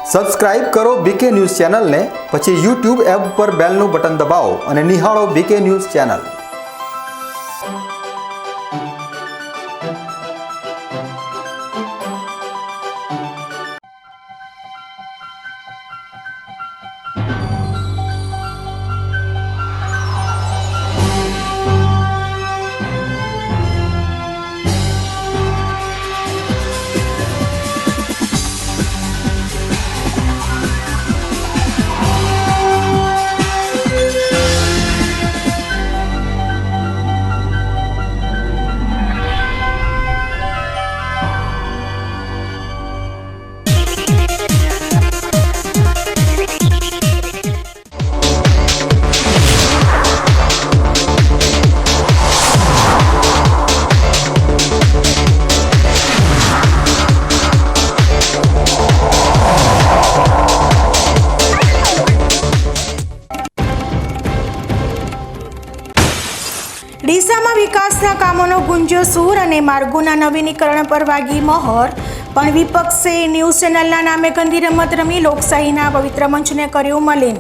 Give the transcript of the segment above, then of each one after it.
Subscribe કરો બીકે news ચેનલને, પછી YouTube એપ પર બેલનું બટન દબાવો અને નિહાળો બીકે ન્યૂઝ ચેનલ। ડીસામાં વિકાસના કામોનો ગુંજ્યો સૂર અને માર્ગોના નવીનીકરણ પર વાગી મહોર, પણ વિપક્ષે ન્યૂઝ ચેનલના નામે ગંદી રમત રમી લોકશાહીના પવિત્ર મંચને કર્યું મલિન।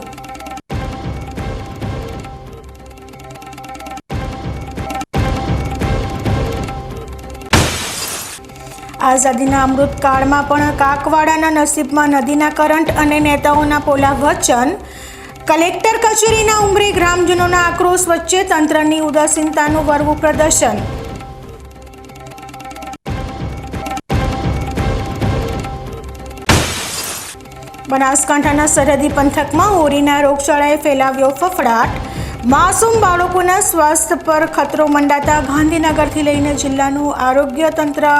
આઝાદીના અમૃતકાળમાં પણ કાકવાડાના નસીબમાં નદીના કરંટ અને નેતાઓના પોલા વચન। કલેક્ટર કચેરીના ઉંબરે ગ્રામજનોના આક્રોશ વચ્ચે તંત્રની ઉદાસીનતાનું વરવું પ્રદર્શન। બનાસકાંઠાના સરહદી પંથકમાં હોરીના રોગચાળાએ ફેલાવ્યો ફફડાટ। માસૂમ બાળકોના સ્વાસ્થ્ય પર ખતરો મંડાતા ગાંધીનગરથી લઈને જિલ્લાનું આરોગ્ય તંત્ર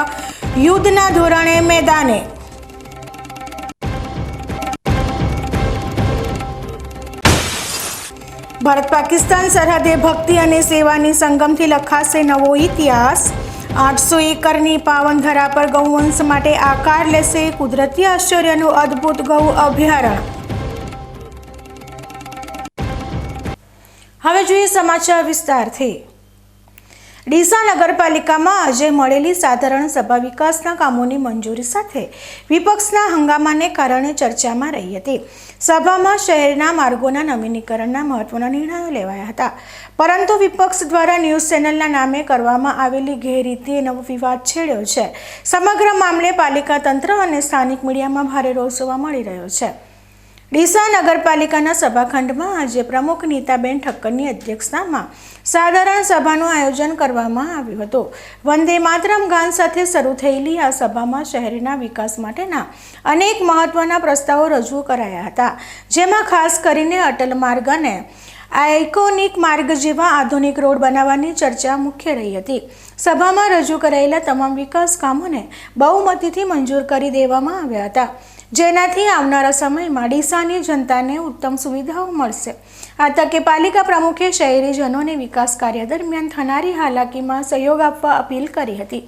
યુદ્ધના ધોરણે મેદાને। ભારત પાકિસ્તાન સરહદે ભક્તિ અને સેવાની સંગમથી લખાશે નવો ઇતિહાસ। 800 એકરની પાવન ધરા પર ગૌવંશ માટે આકાર લેશે કુદરતી આશ્ચર્યનું અદ્ભુત ગૌ અભયારણ્ય। હવે જોઈએ સમાચાર વિસ્તારથી। ડીસા નગરપાલિકામાં આજે મળેલી સાધારણ સભા વિકાસના કામોની મંજૂરી સાથે વિપક્ષના હંગામાને કારણે ચર્ચામાં રહી હતી। સભામાં શહેરના માર્ગોના નવીનીકરણના મહત્વના નિર્ણયો લેવાયા હતા, પરંતુ વિપક્ષ દ્વારા ન્યૂઝ ચેનલના નામે કરવામાં આવેલી ગેરરીતિએ નવો વિવાદ છેડ્યો છે। સમગ્ર મામલે પાલિકા તંત્ર અને સ્થાનિક મીડિયામાં ભારે રોષ જોવા મળી રહ્યો છે। ડીસા નગરપાલિકાના સભાખંડમાં આજે પ્રમુખ નીતાબેન ઠક્કરની અધ્યક્ષતામાં સાધારણ સભાનું આયોજન કરવામાં આવ્યું હતું। વંદે માતરમ ગાન સાથે શરૂ થયેલી આ સભામાં શહેરના વિકાસ માટેના અનેક મહત્વના પ્રસ્તાવો રજૂ કરાયા હતા, જેમાં ખાસ કરીને અટલ માર્ગ અને આઇકોનિક માર્ગ જેવા આધુનિક રોડ બનાવવાની ચર્ચા મુખ્ય રહી હતી। સભામાં રજૂ કરાયેલા તમામ વિકાસ કામોને બહુમતીથી મંજૂર કરી દેવામાં આવ્યા હતા, જેનાથી આવનારા સમયમાં ડીસાની જનતાને ઉત્તમ સુવિધાઓ મળશે। આ તકે પાલિકા પ્રમુખે શહેરીજનોને વિકાસ કાર્ય દરમિયાન થનારી હાલાકીમાં સહયોગ આપવા અપીલ કરી હતી।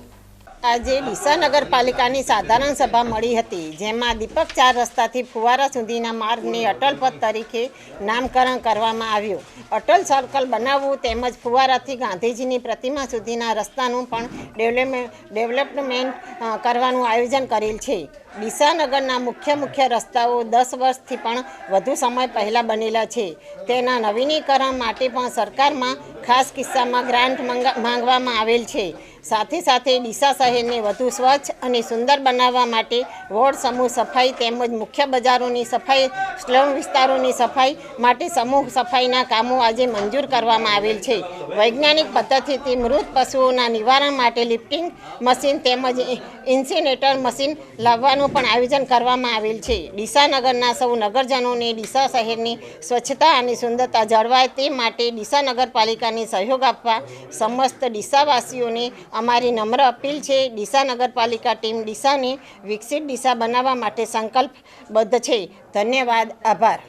આજે ડીસા નગરપાલિકાની સાધારણ સભા મળી હતી, જેમાં દીપક 4 રસ્તાથી ફુવારા સુધીના માર્ગને અટલ પથ તરીકે નામકરણ કરવામાં આવ્યું। અટલ સર્કલ બનાવવું તેમજ ફુવારાથી ગાંધીજીની પ્રતિમા સુધીના રસ્તાનું પણ ડેવલપમેન્ટ કરવાનું આયોજન કરેલ છે। ડીસા નગરના મુખ્ય રસ્તાઓ 10 વર્ષથી પણ વધુ સમય પહેલાં બનેલા છે। તેના નવીનીકરણ માટે પણ સરકારમાં ખાસ કિસ્સામાં ગ્રાન્ટ માંગવામાં આવેલ છે। સાથે સાથે ડીસા શહેરને વધુ સ્વચ્છ અને સુંદર બનાવવા માટે વોર્ડ સમૂહ સફાઈ તેમજ મુખ્ય બજારોની સફાઈ, સ્લમ વિસ્તારોની સફાઈ માટે સમૂહ સફાઈના કામો આજે મંજૂર કરવામાં આવેલ છે। વૈજ્ઞાનિક પદ્ધતિથી મૃત પશુઓના નિવારણ માટે લિફ્ટિંગ મશીન તેમજ ઇન્સિનેટર મશીન લાવવાનું પણ આયોજન કરવામાં આવેલ છે। ડીસા નગરના સૌ નગરજનોને ડીસા શહેરની સ્વચ્છતા અને સુંદરતા જળવાય તે માટે ડીસા નગરપાલિકાને સહયોગ આપવા સમસ્ત ડીસાવાસીઓને અમારી નમ્ર અપીલ છે। ડીસા નગરપાલિકા ટીમ ડીસાને વિકસિત ડીસા બનાવવા માટે સંકલ્પબદ્ધ છે। ધન્યવાદ, આભાર।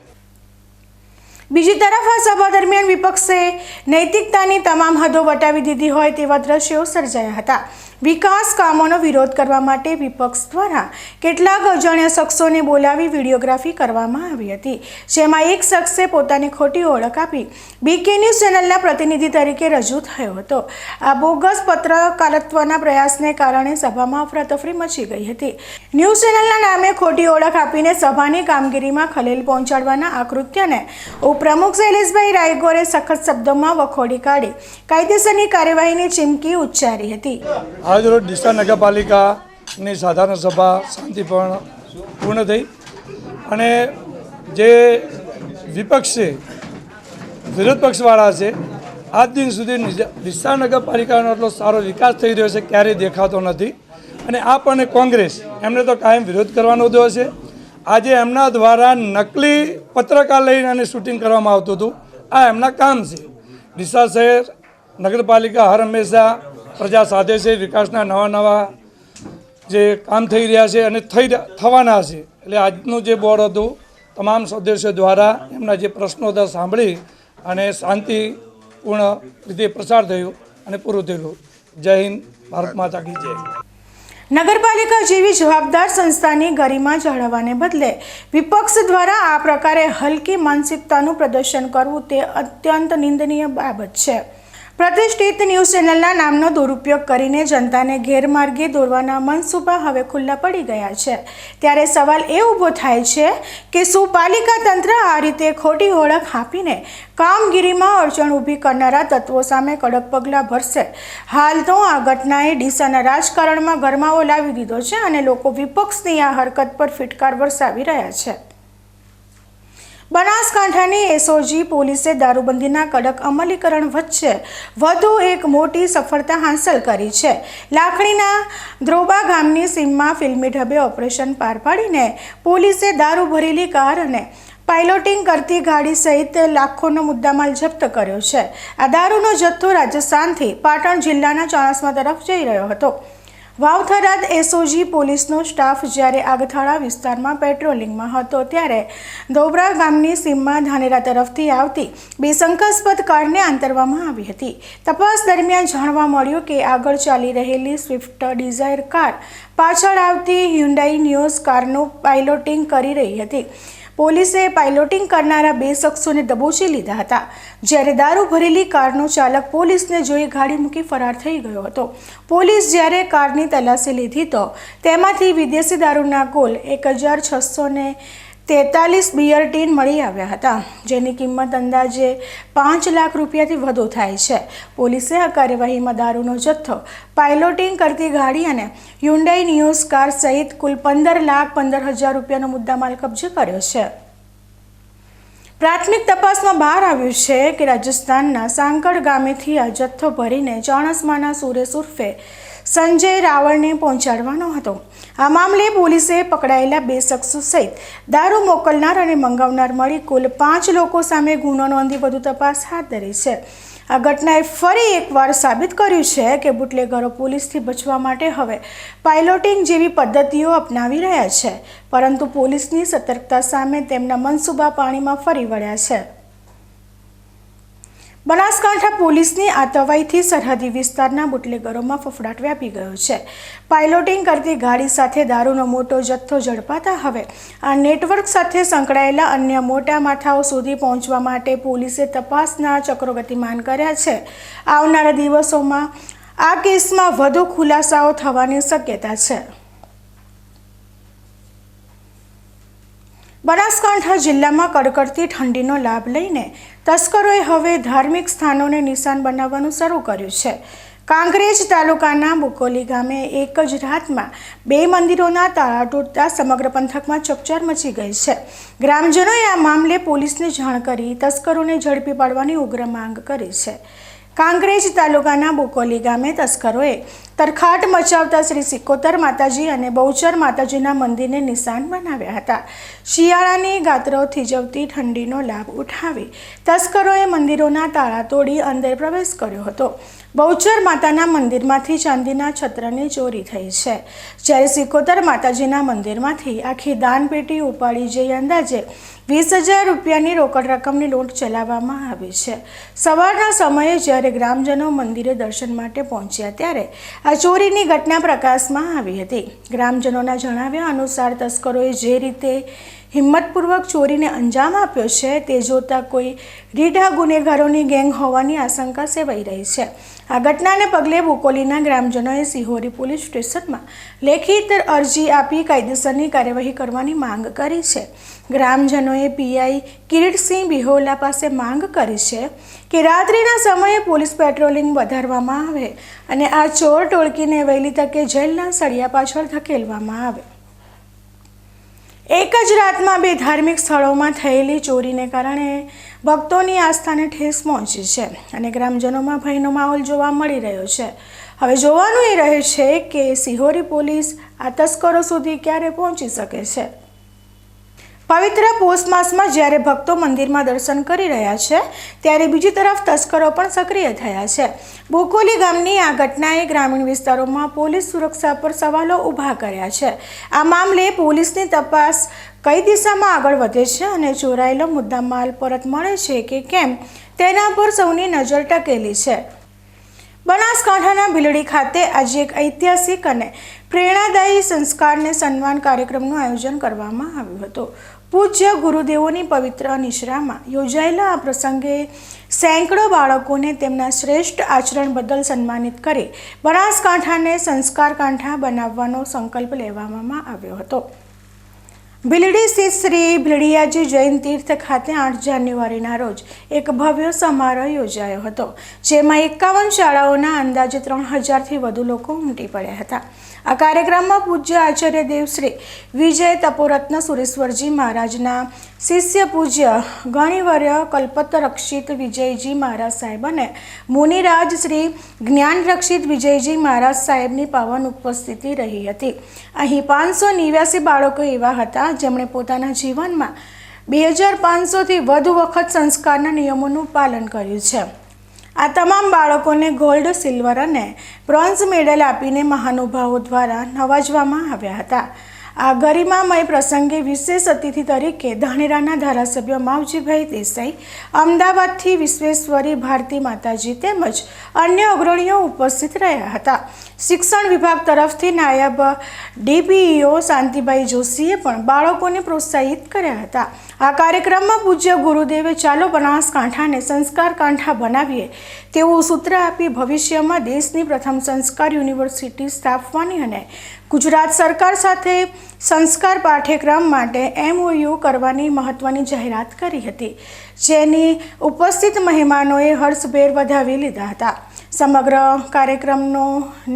બીજી તરફ આ સભા દરમિયાન વિપક્ષે નૈતિકતાની તમામ હદો વટાવી દીધી હોય તેવા દ્રશ્યો સર્જાયા હતા, વિકાસ કામોનો વિરોધ કરવા માટે વિપક્ષ દ્વારા કેટલાક અજાણ્યા શખ્સોને બોલાવી વિડીયોગ્રાફી કરવામાં આવી હતી, જેમાં એક શખ્સે પોતાની ખોટી ઓળખ આપી બીકે ન્યૂઝ ચેનલના પ્રતિનિધિ તરીકે રજૂ થયો હતો. આ બોગસ પત્રકારત્વના પ્રયાસને કારણે સભામાં અફરાતફરી મચી ગઈ હતી. ન્યૂઝ ચેનલના નામે ખોટી ઓળખ આપીને સભાની કામગીરીમાં ખલેલ પહોંચાડવાના આ કૃત્યને ઉપપ્રમુખ શૈલેષભાઈ રાયગોરે સખત શબ્દોમાં વખોડી કાઢી કાયદેસરની કાર્યવાહીની ચીમકી ઉચ્ચારી હતી. આજરોજ ડીસા નગરપાલિકાની સાધારણ સભા શાંતિપૂર્ણ પૂર્ણ થઈ અને જે વિપક્ષ છે, વિરોધ પક્ષવાળા છે, આજ દિન સુધી ડીસા નગરપાલિકાનો એટલો સારો વિકાસ થઈ રહ્યો છે ક્યારેય દેખાતો નથી. અને આપ અને કોંગ્રેસ એમને તો કાયમ વિરોધ કરવાનો જ છે. આજે એમના દ્વારા નકલી પત્રકાર લઈને અને શૂટિંગ કરવામાં આવતું હતું. આ એમના કામ છે. ડીસા શહેર નગરપાલિકા હર હંમેશા પ્રજા સાથે છે. વિકાસના નવા જે કામ થઈ રહ્યા છે અને થવાના છે. એટલે આજનું જે બોર્ડ હતું તમામ સદસ્યો દ્વારા એમના જે પ્રશ્નો હતા સાંભળી અને શાંતિપૂર્ણ રીતે પ્રસાર થયો અને પૂરું થયેલું. જય હિન્દ, ભારત માતા કી જય. નગરપાલિકા જેવી જવાબદાર સંસ્થાની ગરિમા જાળવવાને બદલે વિપક્ષ દ્વારા આ પ્રકારે હલકી માનસિકતાનું પ્રદર્શન કરવું તે અત્યંત નિંદનીય બાબત છે. પ્રતિષ્ઠિત ન્યૂઝ ચેનલના નામનો દુરુપયોગ કરીને જનતાને ગેરમાર્ગે દોરવાના મનસૂબા હવે ખુલ્લા પડી ગયા છે. ત્યારે સવાલ એ ઊભો થાય છે કે શું પાલિકા તંત્ર આ રીતે ખોટી ઓળખ આપીને કામગીરીમાં અડચણ ઊભી કરનારા તત્વો સામે કડક પગલાં ભરશે? હાલ તો આ ઘટનાએ ડીસાના રાજકારણમાં ગરમાવો લાવી દીધો છે અને લોકો વિપક્ષની આ હરકત પર ફિટકાર વરસાવી રહ્યા છે. બનાસકાંઠાની એસઓજી પોલીસે દારૂબંધીના કડક અમલીકરણ વચ્ચે વધુ એક મોટી સફળતા હાંસલ કરી છે. લાખણીના દ્રોબા ગામની સીમમાં ફિલ્મી ઢબે ઓપરેશન પાર પાડીને પોલીસે દારૂ ભરેલી કાર અને પાઇલોટિંગ કરતી ગાડી સહિત લાખોનો મુદ્દામાલ જપ્ત કર્યો છે. આ દારૂનો જથ્થો રાજસ્થાનથી પાટણ જિલ્લાના ચાણસ્મા તરફ જઈ રહ્યો હતો. વાવથરાદ એસઓજી પોલીસનો સ્ટાફ જ્યારે આગથાળા વિસ્તારમાં પેટ્રોલિંગમાં હતો ત્યારે દોબરા ગામની સીમમાં ધાનેરા તરફથી આવતી બે શંકાસ્પદ કારને આંતરવામાં આવી હતી. તપાસ દરમિયાન જાણવા મળ્યું કે આગળ ચાલી રહેલી સ્વિફ્ટ ડિઝાયર કાર પાછળ આવતી હ્યુન્ડાઈ નિયોઝ કારનું પાઇલોટિંગ કરી રહી હતી. પોલીસે પાઇલોટિંગ કરનારા બે શખ્સોને દબોચી લીધા હતા. જ્યારે દારૂ ભરેલી કારનો ચાલક પોલીસને જોઈ ગાડી મૂકી ફરાર થઈ ગયો હતો. પોલીસ જ્યારે કારની તલાશી લીધી તો તેમાંથી વિદેશી દારૂના કુલ 1643 બિયર ટીન મળી આવ્યા હતા, જેની કિંમત અંદાજે 5 લાખ રૂપિયાથી વધુ થાય છે. પોલીસે આ કાર્યવાહીમાં દારૂનો જથ્થો, પાઇલોટિંગ કરતી ગાડી અને હ્યુન્ડાઈ નિયોઝ કાર સહિત કુલ 15,15,000 રૂપિયાનો મુદ્દામાલ કબજે કર્યો છે. પ્રાથમિક તપાસમાં બહાર આવ્યું છે કે રાજસ્થાનના સાંકળ ગામેથી આ જથ્થો ભરીને ચાણસ્માના સુરેશ ઉર્ફે સંજય રાવળને પહોંચાડવાનો હતો. આ મામલે પોલીસે પકડાયેલા બે શખ્સો સહિત દારૂ મોકલનાર અને મંગાવનાર મળી કુલ 5 લોકો સામે ગુનો નોંધી વધુ તપાસ હાથ ધરી છે. આ ઘટનાએ ફરી એકવાર સાબિત કર્યું છે કે બુટલેગરો પોલીસથી બચવા માટે હવે પાઇલોટિંગ જેવી પદ્ધતિઓ અપનાવી રહ્યા છે, પરંતુ પોલીસની સતર્કતા સામે તેમના મનસૂબા પાણીમાં ફરી વળ્યા છે. બનાસકાંઠા પોલીસની આ તવાઈથી સરહદી વિસ્તારના બુટલેગરોમાં ફફડાટ વ્યાપી ગયો છે. પાઇલોટિંગ કરતી ગાડી સાથે દારૂનો મોટો જથ્થો ઝડપાતા હવે આ નેટવર્ક સાથે સંકળાયેલા અન્ય મોટા માથાઓ સુધી પહોંચવા માટે પોલીસે તપાસના ચક્રો ગતિમાન કર્યા છે. આવનારા દિવસોમાં આ કેસમાં વધુ ખુલાસાઓ થવાની શક્યતા છે. બનાસકાંઠા જિલ્લામાં કડકડતી ઠંડીનો લાભ લઈને તસ્કરોએ હવે ધાર્મિક સ્થાનોને નિશાન બનાવવાનું શરૂ કર્યું છે. કાંકરેજ તાલુકાના બુકોલી ગામે એક જ રાતમાં 2 મંદિરોના તાળા તૂટતા સમગ્ર પંથકમાં ચકચાર મચી ગઈ છે. ગ્રામજનોએ આ મામલે પોલીસને જાણ કરી તસ્કરોને ઝડપી પાડવાની ઉગ્ર માંગ કરી છે. કાંકરેજ તાલુકાના બુકોલી ગામે તસ્કરોએ તરખાટ મચાવતા શ્રી સિકોતર માતાજી અને બહુચર માતાજીના મંદિરને નિશાન બનાવ્યા હતા. શિયાળાની ગાત્રો થીજવતી ઠંડીનો લાભ ઉઠાવી તસ્કરોએ મંદિરોના તાળા તોડી અંદર પ્રવેશ કર્યો હતો. બહુચર માતાના મંદિરમાંથી ચાંદીના છત્રની ચોરી થઈ છે, જ્યારે સિકોતર માતાજીના મંદિરમાંથી આખી દાનપેટી ઉપાડી જઈ અંદાજે 20,000 રૂપિયાની રોકડ રકમની લૂંટ ચલાવવામાં આવી છે. સવારના સમયે જ્યારે ગ્રામજનો મંદિરે દર્શન માટે પહોંચ્યા ત્યારે આ ચોરીની ઘટના પ્રકાશમાં આવી હતી. ગ્રામજનોના જણાવ્યા અનુસાર તસ્કરોએ જે રીતે હિંમતપૂર્વક ચોરીને અંજામ આપ્યો છે તે જોતા કોઈ રીઢા ગુનેગારોની ગેંગ હોવાની આશંકા સેવાઈ રહી છે. આ ઘટનાને પગલે બોકોલીના ગ્રામજનોએ સિહોરી પોલીસ સ્ટેશનમાં લેખિત અરજી આપી કાયદેસરની કાર્યવાહી કરવાની માંગ કરી છે. ગ્રામજનોએ પીઆઈ કિરીટસિંહ બિહોલા પાસે માંગ કરી છે કે રાત્રિના સમયે પોલીસ પેટ્રોલિંગ વધારવામાં આવે અને આ ચોર ટોળકીને વહેલી તકે જેલના સળિયા પાછળ ધકેલવામાં આવે. એક જ રાતમાં 2 ધાર્મિક સ્થળોમાં થયેલી ચોરીને કારણે ભક્તોની આસ્થાને ઠેસ પહોંચી છે અને ગ્રામજનોમાં ભયનો માહોલ જોવા મળી રહ્યો છે. હવે જોવાનું એ રહે છે કે સિહોરી પોલીસ આ તસ્કરો સુધી ક્યારે પહોંચી શકે છે. પવિત્ર પોષ માસમાં જ્યારે ભક્તો મંદિરમાં દર્શન કરી રહ્યા છે ત્યારે બીજી તરફ તસ્કરો પણ સક્રિય થયા છે. બોકોલી ગામની આ ઘટનાએ ગ્રામીણ વિસ્તારોમાં પોલીસ સુરક્ષા પર સવાલો ઊભા કર્યા છે. આ મામલે પોલીસની તપાસ કઈ દિશામાં આગળ વધે છે અને ચોરાયેલો મુદ્દામાલ પરત મળે છે કે કેમ તેના પર સૌની નજર ટકેલી છે. બનાસકાંઠાના ભીલડી ખાતે આજે એક ઐતિહાસિક અને પ્રેરણાદાયી સંસ્કારને સન્માન કાર્યક્રમનું આયોજન કરવામાં આવ્યું હતું. પૂજ્ય ગુરુદેવોની પવિત્ર નિશ્રામાં યોજાયેલા આ પ્રસંગે સેંકડો બાળકોને તેમના શ્રેષ્ઠ આચરણ બદલ સન્માનિત કરી બનાસકાંઠાને સંસ્કાર કાંઠા બનાવવાનો સંકલ્પ લેવામાં આવ્યો હતો. ભીલડી સ્થિત શ્રી ભીલડિયાજી જૈન તીર્થ ખાતે 8 જાન્યુઆરીના રોજ એક ભવ્ય સમારોહ યોજાયો હતો, જેમાં 51 શાળાઓના અંદાજે 3,000થી વધુ લોકો ઉમટી પડ્યા હતા. આ કાર્યક્રમમાં પૂજ્ય આચાર્ય દેવ શ્રી વિજય તપોરત્ન સુરેશ્વરજી મહારાજના શિષ્ય પૂજ્ય ગણિવર્ય કલ્પતરક્ષિત વિજયજી મહારાજ સાહેબ અને મુનિરાજ શ્રી જ્ઞાન રક્ષિત વિજયજી મહારાજ સાહેબની પાવન ઉપસ્થિતિ રહી હતી. અહીં 589 બાળકો એવા હતા જેમણે પોતાના જીવનમાં 2,500થી વધુ વખત સંસ્કારના નિયમોનું પાલન કર્યું છે. આ તમામ બાળકોને ગોલ્ડ, સિલ્વર અને બ્રોન્ઝ મેડલ આપીને મહાનુભાવો દ્વારા નવાજવામાં આવ્યા હતા. આ ગરિમામય પ્રસંગે વિશેષ અતિથિ તરીકે ધાનેરાના ધારાસભ્ય માવજીભાઈ દેસાઈ, અમદાવાદથી વિશ્વેશ્વરી ભારતી માતાજી તેમજ અન્ય અગ્રણીઓ ઉપસ્થિત રહ્યા હતા. શિક્ષણ વિભાગ તરફથી નાયબ ડીપીઈઓ શાંતિભાઈ જોશીએ પણ બાળકોને પ્રોત્સાહિત કર્યા હતા. આ કાર્યક્રમમાં પૂજ્ય ગુરુદેવે ચાલો બનાસકાંઠાને સંસ્કાર કાંઠા બનાવીએ તેવું સૂત્ર આપી ભવિષ્યમાં દેશની પ્રથમ સંસ્કાર યુનિવર્સિટી સ્થાપવાની અને ગુજરાત સરકાર સાથે સંસ્કાર પાઠ્યક્રમ માટે MOU કરવાની મહત્વની જાહેરાત કરી હતી, જેની ઉપસ્થિત મહેમાનોએ હર્ષભેર વધાવી લીધા હતા. સમગ્ર કાર્યક્રમનો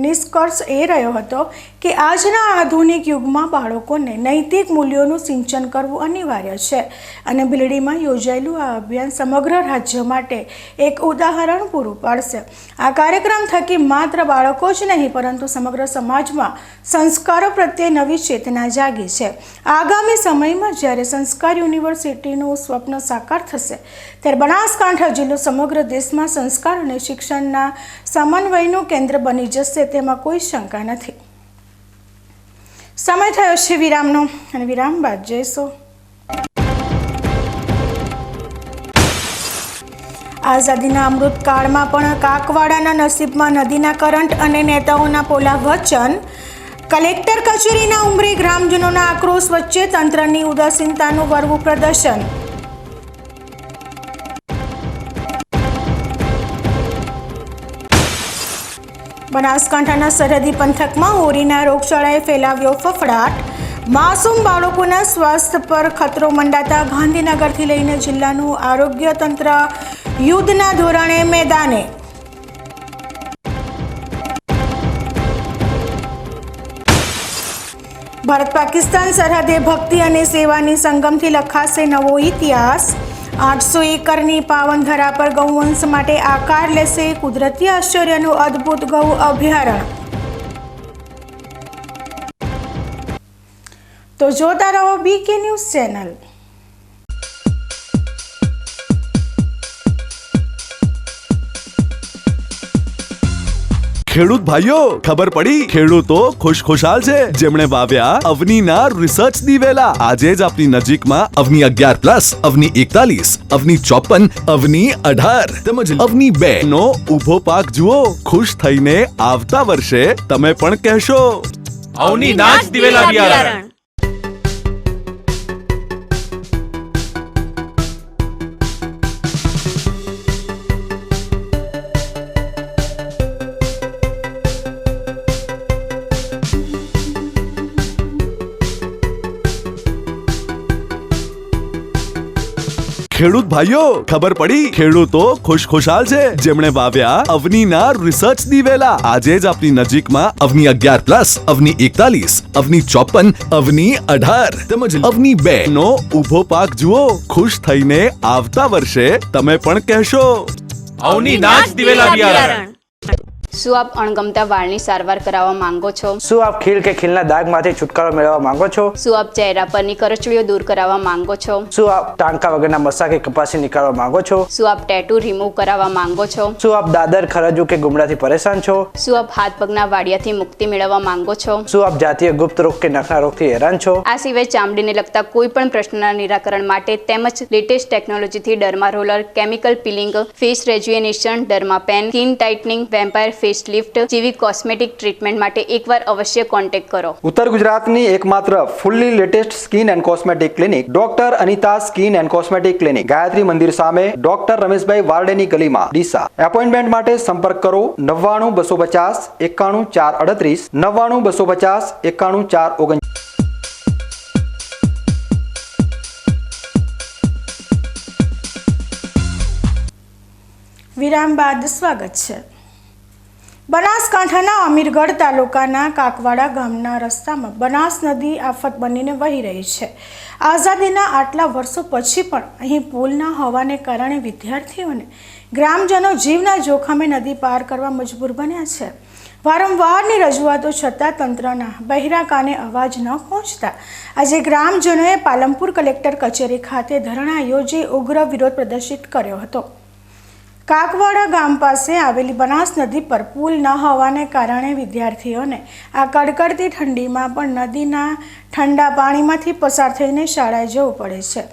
નિષ્કર્ષ એ રહ્યો હતો કે આજના આધુનિક યુગમાં બાળકોને નૈતિક મૂલ્યોનું સિંચન કરવું અનિવાર્ય છે અને ભીલડીમાં યોજાયેલું આ અભિયાન સમગ્ર રાજ્ય માટે એક ઉદાહરણ પૂરું પાડશે. આ કાર્યક્રમ થકી માત્ર બાળકો જ નહીં પરંતુ સમગ્ર સમાજમાં સંસ્કારો પ્રત્યે નવી ચેતના જાગી છે. આગામી સમયમાં જ્યારે સંસ્કાર યુનિવર્સિટીનું સ્વપ્ન સાકાર થશે ત્યારે બનાસકાંઠા જિલ્લો સમગ્ર દેશમાં સંસ્કાર અને શિક્ષણના સમન્વયનું કેન્દ્ર બની જશે, તેમાં કોઈ શંકા નથી. સમય થયો છે વિરામનો અને વિરામ બાદ જઈશું. આઝાદીના અમૃતકાળમાં પણ કાકવાડાના નસીબમાં નદીના કરંટ અને નેતાઓના પોલા વચન. કલેક્ટર કચેરીના ઉંબરે ગ્રામજનોના આક્રોશ વચ્ચે તંત્રની ઉદાસીનતાનું વરવું પ્રદર્શન. બનાસકાંઠાના સરહદી પંથકમાં હોરીના રોગચાળાએ ફેલાવ્યો ફફડાટ. માસૂમ બાળકોના સ્વાસ્થ્ય પર ખતરો મંડાતા ગાંધીનગરથી લઈને જિલ્લાનું આરોગ્ય તંત્ર યુદ્ધના ધોરણે મેદાને. ભારત પાકિસ્તાન સરહદે ભક્તિ અને સેવાની સંગમથી લખાશે નવો ઇતિહાસ. 800 એકરની પાવન ધરા પર ગૌવંશ માટે આકાર લેશે કુદરતી આશ્ચર્યનું અદ્ભુત ગૌ અભયારણ્ય. તો જોતા રહો BK ન્યૂઝ ચેનલ. ખેડૂત ભાઈઓ ખબર પડી ખેડૂતો ખુશખુશાલ છે જેમણે વાવ્યા અવનીના રિસર્ચ દિવેલા આજે જ આપની નજીકમાં અવની 11+, અવની 41, અવની 54, અવની 18 તેમજ અવની 2 નો ઊભો પાક જુઓ. ખુશ થઈને આવતા વર્ષે તમે પણ કહેશો અવની નાચ દિવેલા બિયારણ. ખેડૂત ભાઈઓ ખબર પડી ખેડૂતો ખુશખુશાલ છે જેમણે વાવ્યા અવનીના રિસર્ચ દિવેલા આજે જ આપની નજીકમાં અવની 11+, અવની 41, અવની 54, અવની 18 તેમજ અવની 2 નો ઊભો પાક જુઓ. ખુશ થઈને આવતા વર્ષે તમે પણ કહેશો અવની નાચ દિવેલા બિયારણ. શું આપ અણગમતા વાળની સારવાર કરાવવા માંગો છો? શું આપ ખીલ કે ખીલના દાગમાંથી છુટકારો મેળવવા માંગો છો? શું આપ ચહેરા પરની કરચલીઓ દૂર કરાવવા માંગો છો? શું આપ ટાંકા વગરના મસા કે કપાસી નીકાળવા માંગો છો? શું આપ ટેટુ રિમૂવ કરાવવા માંગો છો? શું આપ દાદર ખરજુ કે ગુમડાથી પરેશાન છો? શું આપ હાથ પગના વાડિયાથી મુક્તિ મેળવવા માંગો છો? શું આપ જાતીય ગુપ્ત રોગ કે નખના રોગથી હેરાન છો? આ સિવાય ચામડીને લગતા કોઈ પણ પ્રશ્નના નિરાકરણ માટે તેમજ લેટેસ્ટ ટેકનોલોજીથી derma roller, chemical peeling, face rejuvenation, derma pen, skin tightening, vampire face lift જેવી કોસ્મેટિક ટ્રીટમેન્ટ માટે એકવાર અવશ્ય કોન્ટેક્ટ કરો. ઉત્તર ગુજરાતની એકમાત્ર fully latest skin and cosmetic clinic doctor Anita skin and cosmetic clinic, Gayatri Mandir સામે, ડોક્ટર રમેશભાઈ વારડેની ગલીમાં, ડીસા. એપોઇન્ટમેન્ટ માટે સંપર્ક કરો 99 250 91 438, 99 250 91 439. વિરામ બાદ સ્વાગત છે. બનાસકાંઠાના અમીરગઢ તાલુકાના કાકવાડા ગામના રસ્તામાં બનાસ નદી આફત બનીને વહી રહી છે. આઝાદીના આટલા વર્ષો પછી પણ અહીં પુલ ન હોવાને કારણે વિદ્યાર્થીઓને ગ્રામજનો જીવના જોખમે નદી પાર કરવા મજબૂર બન્યા છે. વારંવારની રજૂઆતો છતાં તંત્રના બહેરા કાને અવાજ ન પહોંચતા આજે ગ્રામજનોએ પાલનપુર કલેક્ટર કચેરી ખાતે ધરણા યોજી ઉગ્ર વિરોધ પ્રદર્શિત કર્યો હતો. કાકવાડા ગામ પાસે આવેલી બનાસ નદી પર પુલ ન હોવાને કારણે વિદ્યાર્થીઓને આ કડકડતી ઠંડીમાં પણ નદીના ઠંડા પાણીમાંથી પસાર થઈને શાળાએ જવું પડે છે.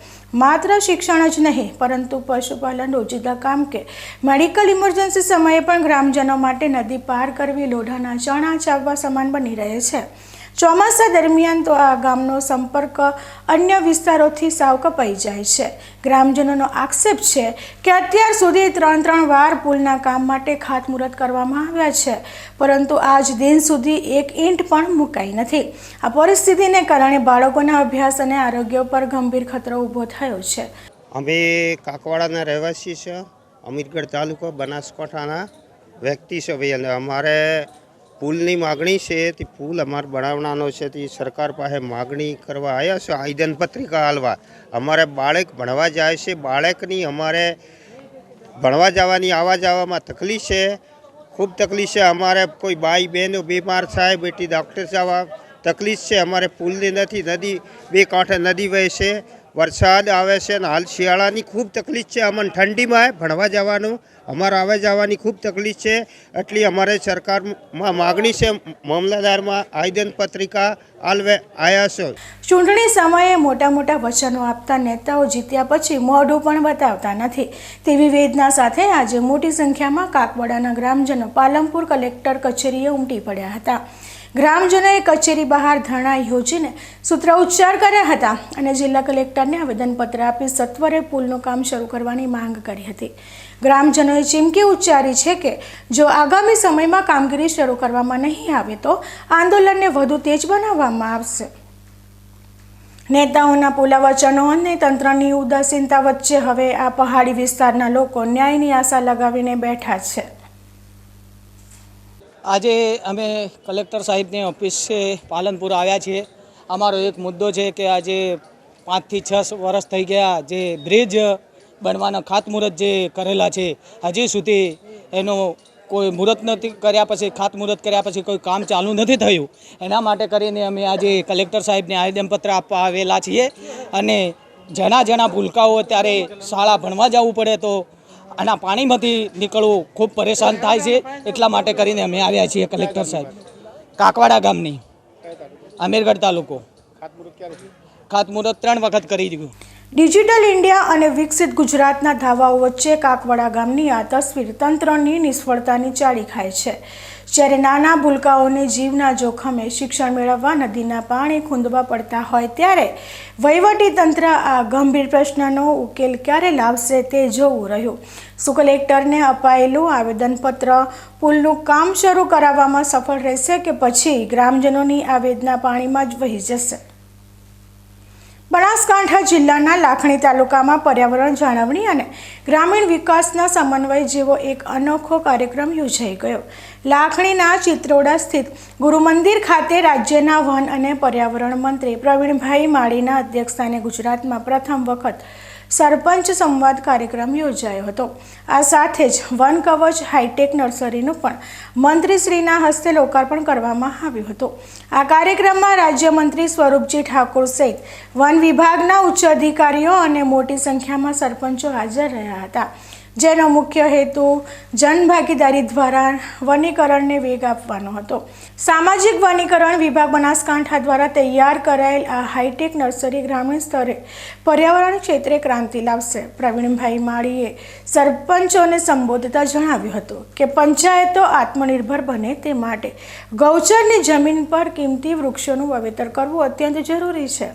માત્ર શિક્ષણ જ નહીં પરંતુ પશુપાલન, રોજિંદા કામ કે મેડિકલ ઇમરજન્સી સમયે પણ ગ્રામજનો માટે નદી પાર કરવી લોઢાના ચણા ચાવવા સમાન બની રહે છે. ચોમાસા દરમિયાન તો આ ગામનો સંપર્ક અન્ય વિસ્તારોથી સાવ કપાઈ જાય છે. ગ્રામજનોનો આક્ષેપ છે કે અત્યાર સુધી 3 વાર પુલના કામ માટે ખાતમુહૂર્ત કરવામાં આવ્યા છે પરંતુ આજ દિન સુધી 1 ઈંટ પણ મુકાઈ નથી. આ પરિસ્થિતિને કારણે બાળકોના અભ્યાસ અને આરોગ્ય પર ગંભીર ખતરો ઊભો થયો છે. અમે કાકવાડાના રહેવાસી છે, અમીરગઢ તાલુકો, બનાસકાંઠાના વ્યક્તિ છે ભાઈ, અને અમારે પુલની માગણી છે તે પુલ અમારે બનાવવાનો છે તે સરકાર પાસે માગણી કરવા આવ્યા છે, આવેદન પત્રિકા હાલવા. અમારે બાળક ભણવા જાય છે, બાળકની અમારે ભણવા જવાની આવવા જવામાં તકલીફ છે, ખૂબ તકલીફ છે. અમારે કોઈ ભાઈ બહેનો બીમાર થાય, બેટી ડૉક્ટર જવા તકલીફ છે. અમારે પુલની નથી, નદી બે કાંઠે નદી વહે છે, વરસાદ આવે છે અને હાલ શિયાળાની ખૂબ તકલીફ છે. અમને ઠંડીમાં ભણવા જવાનું, અમારે આવે જવાની ખૂબ તકલીફ છે. એટલી અમારે સરકારમાં માગણી છે, મામલતદારમાં આવેદન પત્રિકા આલવે આવ્યા છે. ચૂંટણી સમયે મોટા મોટા વચનો આપતા નેતાઓ જીત્યા પછી મોઢું પણ બતાવતા નથી તેવી વેદના સાથે આજે મોટી સંખ્યામાં કાકવાડાના ગ્રામજનો પાલનપુર કલેક્ટર કચેરીએ ઉમટી પડ્યા હતા. ગ્રામજનોએ કચેરી બહાર ધરણા યોજીને સૂત્રોચ્ચાર કર્યા હતા અને જિલ્લા કલેક્ટરને આવેદનપત્ર આપી સત્વરે પુલનું કામ શરૂ કરવાની માંગ કરી હતી. ગ્રામજનોએ ચીમકી ઉચ્ચારી છે કે જો આગામી સમયમાં કામગીરી શરૂ કરવામાં નહીં આવે તો આંદોલનને વધુ તેજ બનાવવામાં આવશે. નેતાઓના પુલા વચનો અને તંત્રની ઉદાસીનતા વચ્ચે હવે આ પહાડી વિસ્તારના લોકો ન્યાયની આશા લગાવીને બેઠા છે. આજે અમે કલેક્ટર સાહેબની ઓફિસે પાલનપુર આવ્યા છીએ. અમારો એક મુદ્દો છે કે આજે 5 થી 6 વર્ષ થઈ ગયા જે બ્રિજ બનવાના ખાતમુહૂર્ત જે કરેલા છે હજી સુધી એનો કોઈ મુહૂર્ત નથી કર્યા, પછી ખાતમુહૂર્ત કર્યા પછી કોઈ કામ ચાલુ નથી થયું. એના માટે કરીને અમે આજે કલેક્ટર સાહેબને આવેદનપત્ર આપવા આવેલા છીએ અને જણા ભૂલકાઓ અત્યારે શાળા ભણવા જવું પડે તો અને આ પાણીમાંથી નીકળવું ખૂબ પરેશાન થાય છે. એટલા માટે કરીને અમે આવ્યા છીએ કલેક્ટર સાહેબ કાકવાડા ગામની અમીરગઢ તાલુકો. ખાતમુહૂર્ત 3 વખત કરી દીધું. ડિજિટલ ઇન્ડિયા અને વિકસિત ગુજરાતના ધાવાઓ વચ્ચે કાકવાડા ગામની આ તસવીર તંત્રની નિષ્ફળતાની ચાળી ખાય છે. જ્યારે નાના ભૂલકાઓને જીવના જોખમે શિક્ષણ મેળવવા નદીના પાણી ખૂંદવા પડતા હોય ત્યારે વહીવટી તંત્ર આ ગંભીર પ્રશ્નનો ઉકેલ ક્યારે લાવશે તે જોવું રહ્યું. શું કલેક્ટરને અપાયેલું આવેદનપત્ર પુલનું કામ શરૂ કરાવવામાં સફળ રહેશે કે પછી ગ્રામજનોની આ વેદના પાણીમાં જ વહી જશે? બનાસકાંઠા જિલ્લાના લાખણી તાલુકામાં પર્યાવરણ જાળવણી અને ગ્રામીણ વિકાસના સમન્વય જેવો એક અનોખો કાર્યક્રમ યોજાઈ ગયો. લાખણીના ચિત્રોડા સ્થિત ગુરુ મંદિર ખાતે રાજ્યના વન અને પર્યાવરણ મંત્રી પ્રવીણભાઈ માળીના અધ્યક્ષસ્થાને ગુજરાતમાં પ્રથમ વખત સરપંચ સંવાદ કાર્યક્રમ યોજાયો હતો. આ સાથે જ વન કવચ હાઈટેક નર્સરીનું પણ મંત્રીશ્રીના હસ્તે લોકાર્પણ કરવામાં આવ્યું હતું. આ કાર્યક્રમમાં રાજ્યમંત્રી સ્વરૂપજી ઠાકોર સહિત વન વિભાગના ઉચ્ચ અધિકારીઓ અને મોટી સંખ્યામાં સરપંચો હાજર રહ્યા હતા, જેનો મુખ્ય હેતુ જનભાગીદારી દ્વારા વનીકરણને વેગ આપવાનો હતો. સામાજિક વનીકરણ વિભાગ બનાસકાંઠા દ્વારા તૈયાર કરાયેલ આ હાઈટેક નર્સરી ગ્રામીણ સ્તરે પર્યાવરણ ક્ષેત્રે ક્રાંતિ લાવશે. પ્રવીણભાઈ માળીએ સરપંચોને સંબોધતા જણાવ્યું હતું કે પંચાયતો આત્મનિર્ભર બને તે માટે ગૌચરની જમીન પર કિંમતી વૃક્ષોનું વાવેતર કરવું અત્યંત જરૂરી છે,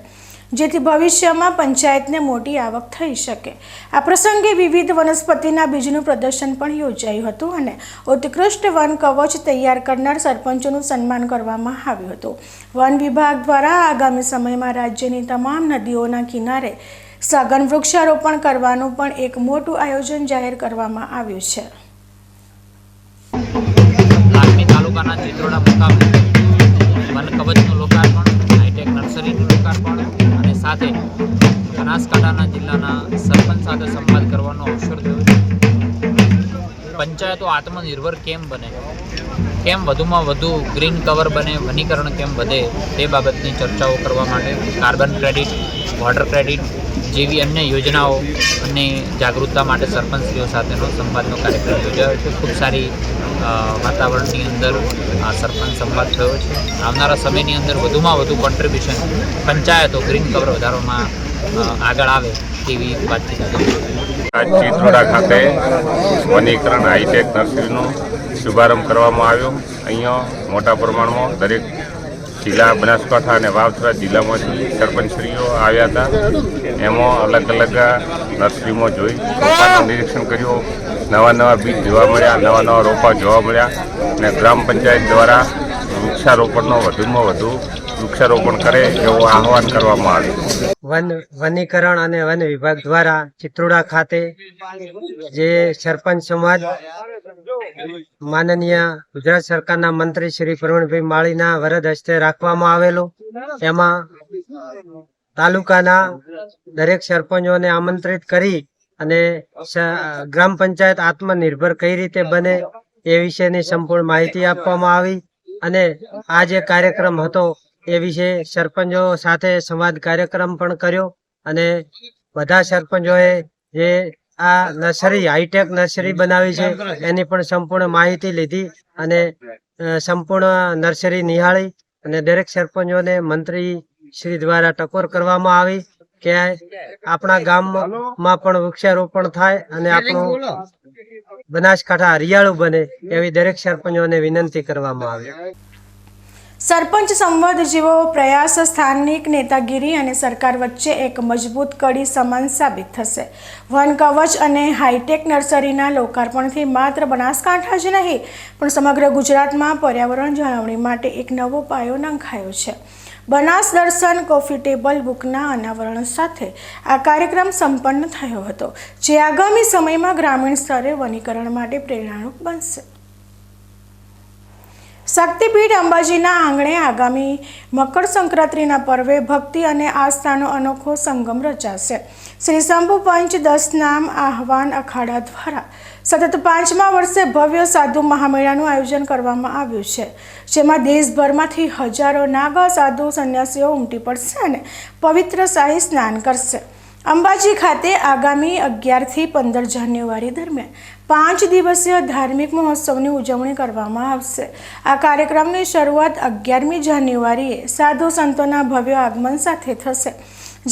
જેથી ભવિષ્યમાં પંચાયતને મોટી આવક થઈ શકે. આ પ્રસંગે વિવિધ વનસ્પતિના બીજનું પ્રદર્શન પણ યોજાયું હતું અને ઉત્કૃષ્ટ વન કવચ તૈયાર કરનાર સરપંચોનું સન્માન કરવામાં આવ્યું હતું. વન વિભાગ દ્વારા આગામી સમયમાં રાજ્યની તમામ નદીઓના કિનારે સઘન વૃક્ષારોપણ કરવાનું પણ એક મોટું આયોજન જાહેર કરવામાં આવ્યું છે. લાખણી તાલુકાના ચિત્રોડા મુકામે વન કવચનું લોકાર્પણ, હાઈટેક નર્સરીનું લોકાર્પણ અને સાથે બનાસકાંઠાના જિલ્લાના સરપંચ સાથે સંવાદ કરવાનો અવસર થયો છે. પંચાયતો આત્મનિર્ભર કેમ બને, કેમ વધુમાં વધુ ગ્રીન કવર બને, વનીકરણ કેમ વધે તે બાબતની ચર્ચાઓ કરવા માટે કાર્બન ક્રેડિટ, વોટર ક્રેડિટ જેવી અન્ય યોજનાઓ અને જાગૃતતા માટે સરપંચશ્રીઓ સાથેનો સંવાદનો કાર્યક્રમ યોજાયો છે. ખૂબ સારી વાતાવરણની અંદર આ સરપંચ સંવાદ થયો છે. આવનારા સમયની અંદર વધુમાં વધુ કોન્ટ્રીબ્યુશન પંચાયતો ગ્રીન કવર વધારવામાં આગળ આવે તેવી વાતચીત કરી. ચિત્રોડા ખાતે વનીકરણ હાઈટેક નર્સરીનો શુભારંભ કરવામાં આવ્યો. અહીંયા મોટા પ્રમાણમાં દરેક જિલ્લા બનાસકાંઠા અને વાવથરા જિલ્લામાંથી સરપંચશ્રીઓ આવ્યા હતા. એમાં અલગ અલગ નર્સરીમાં જોઈ રોપાનું નિરીક્ષણ કર્યું, નવા બીજ જોવા મળ્યા, નવા રોપા જોવા મળ્યા અને ગ્રામ પંચાયત દ્વારા વૃક્ષારોપણનો વધુમાં વધુ વૃક્ષારોપણ કરે એવું આહવાન કરવામાં આવ્યું. વનીકરણ અને વન વિભાગ દ્વારા ચિત્રોડા ખાતે જે સરપંચ સંવાદ માનનીય ગુજરાત સરકારના મંત્રી શ્રી પ્રવીણભાઈ માળીના વરદ હસ્તે રાખવામાં આવેલો. એમાં તાલુકાના દરેક સરપંચોને આમંત્રિત કરી અને ગ્રામ પંચાયત આત્મનિર્ભર કઈ રીતે બને એ વિશેની સંપૂર્ણ માહિતી આપવામાં આવી અને આ જે કાર્યક્રમ હતો એ વિશે સરપંચો સાથે સંવાદ કાર્યક્રમ પણ કર્યો અને બધા સરપંચોએ જે આ નર્સરી હાઈટેક નર્સરી બનાવી છે એની પણ સંપૂર્ણ માહિતી લીધી અને સંપૂર્ણ નર્સરી નિહાળી અને દરેક સરપંચોને મંત્રી શ્રી દ્વારા ટકોર કરવામાં આવી કે આપણા ગામમાં પણ વૃક્ષારોપણ થાય અને આપણું બનાસકાંઠા હરિયાળું બને એવી દરેક સરપંચોને વિનંતી કરવામાં આવી. સરપંચ સંવાદ જેવો પ્રયાસ સ્થાનિક નેતાગીરી અને સરકાર વચ્ચે એક મજબૂત કડી સમાન સાબિત થશે. વન કવચ અને હાઈટેક નર્સરીના લોકાર્પણથી માત્ર બનાસકાંઠા જ નહીં પણ સમગ્ર ગુજરાતમાં પર્યાવરણ જાળવણી માટે એક નવો પાયો નંખાયો છે. બનાસ દર્શન કોફી ટેબલ બુકના અનાવરણ સાથે આ કાર્યક્રમ સંપન્ન થયો હતો, જે આગામી સમયમાં ગ્રામીણ સ્તરે વનીકરણ માટે પ્રેરણારૂપ બનશે. શક્તિપીઠ અંબાજીના આંગણે આગામી મકર સંક્રાંતિના પર્વે ભક્તિ અને આસ્થાનો અનોખો સંગમ રચાશે. શ્રી શંભુ પંચ 10 નામ આહવાન અખાડા દ્વારા સતત 5મા વર્ષે ભવ્ય સાધુ મહામેળાનું આયોજન કરવામાં આવ્યું છે, જેમાં દેશભરમાંથી હજારો નાગા સાધુ સંન્યાસીઓ ઉમટી પડશે અને પવિત્ર શાહી સ્નાન કરશે. અંબાજી ખાતે આગામી 11થી 15 જાન્યુઆરી દરમિયાન 5 દિવસીય ધાર્મિક મહોત્સવની ઉજવણી કરવામાં આવશે. આ કાર્યક્રમની શરૂઆત 11મી જાન્યુઆરીએ સાધુ સંતોના ભવ્ય આગમન સાથે થશે,